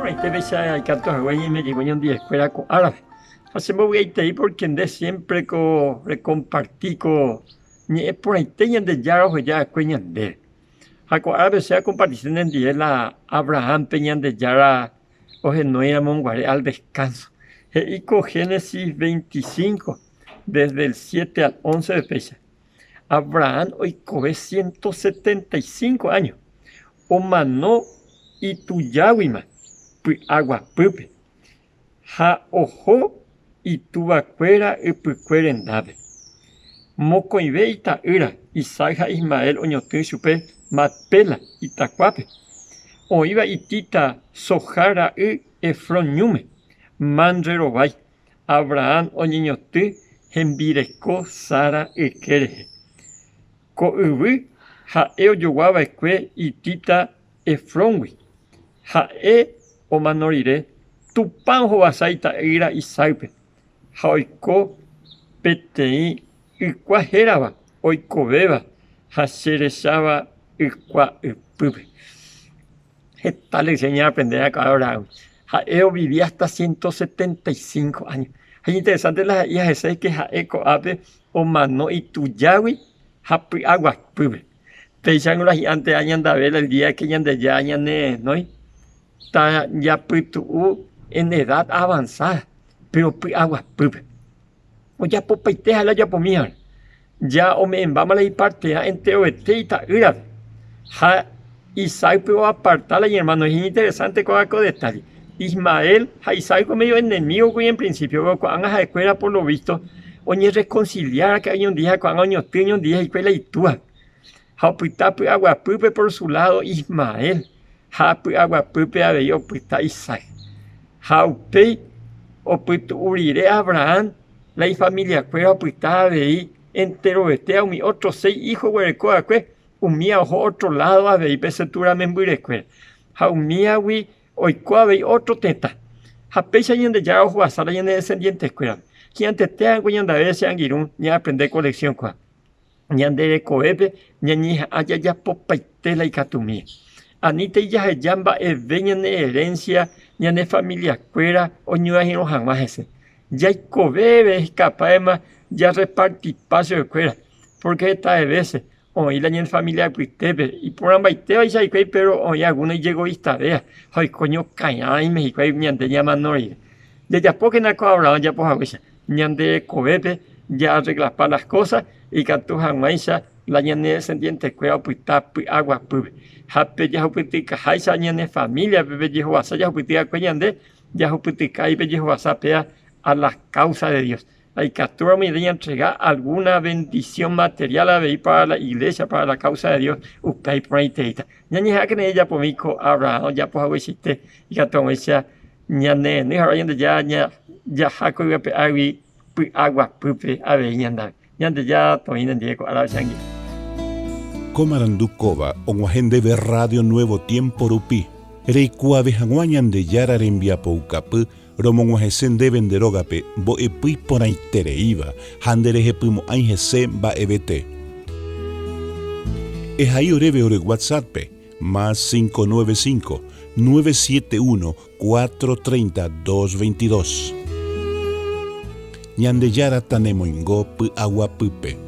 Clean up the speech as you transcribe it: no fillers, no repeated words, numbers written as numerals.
por ahí te ves a cantos güey y me llegó en día escuela con árabe. Hacemos güey te ahí porque de siempre co recompartí co ni es por ahí te y de ya o ya cueñan de. Jaco árabe sea compartición en día la Abraham peñan de ya o no era monguare al descanso. Y con Génesis 25 desde el 7 al 11 de fecha. Abraham hoy coge 175 años. O manó y tu yawima, agua pupe. Ha ojo y tu vacuera y pucueren dave. Moco y ve ita ira, Isaac Ismael oñotu chupe, matpela y tacuape. O iba y tita sojara y efroñume, manrerobay. Abraham oñotu, enviresco Sara y quereje. Ko uvi, ha oyoguaba esque y tita efronwi. Ha o manorire, tu panjo basaita ira y saipe. Ha oiko petei y cuajeraba, oiko beba, ha cerezaba y cua pupe. Esta le enseñé a aprender acá ahora. Ha vivía hasta 175 años. Es interesante las hijas de que ha coape o mano y tu yawi. Happy agua pube. Pensando las antes años de ver el día que ya años no está ya putu en edad avanzada, pero agua pube. O ya por peiteja la ya por mí. Ya o me vamos a ir parte en teoretita ira. Ha Isaac pudo apartarla y hermano es interesante con algo detalle. Ismael, ha Isaac medio enemigo que en principio cuando a escuela por lo visto oñe reconciliar que hay un día cuando años tiene un día y cuela y tú. Hapita agua pupe por su lado Ismael. Hapu agua pupe a ver pita Isaac. Haupe o puto urire Abraham. La familia cueva pita a ver entero vete a mi otros 6 hijos huerecoa que un mía ojo otro lado a ver pesetura membuireque. Haumía wi oiko a ver otro teta. Hapecha y en de ya ojo a sala y en descendientes cueva. Que antes te hago ya vez se angirún ni aprender colección cua ni andere coebe ni haya ya popaitela y catumí anita y ya yamba veña de herencia ni de familia cuera o ni a los jamás ese ya hay coebe escapa ya reparti paso de cuera porque esta de veces o y la ni familia cuitebe y por ambaiteo y ya pero hoy alguna llegó esta vea hoy coño caña y México y ni ante llaman no ir de ya poco en la cobra ya pues a ñande cobepe ya arregla para las cosas y cantuja maíza la ñane descendiente cueva puita agua pube hape ya putica haisa ñane familia bebe yeho asa ya putica cuñande ya putica y bellejo asapea a las causas de Dios hay captura me de entregar alguna bendición material a ver para la iglesia para la causa de Dios upay por ahí teita ñane ha que ella por mi co Abraham ya pues agüite y cantuja esa ñane ni ahora ya jaco y agua pupe a ver ñanda ya toinen diego a la sangre. Comarandukova onguajende de Radio Nuevo Tiempo Rupi reikua vejanguañan de yara rembia poucapu romonguajesen de venderogape bo epui por ahí tereiva handereje pumo aingese ba ebete es ahí oreve ore WhatsApp más 595 971 430 222 Ñande yara tanemoingo pu agua pupe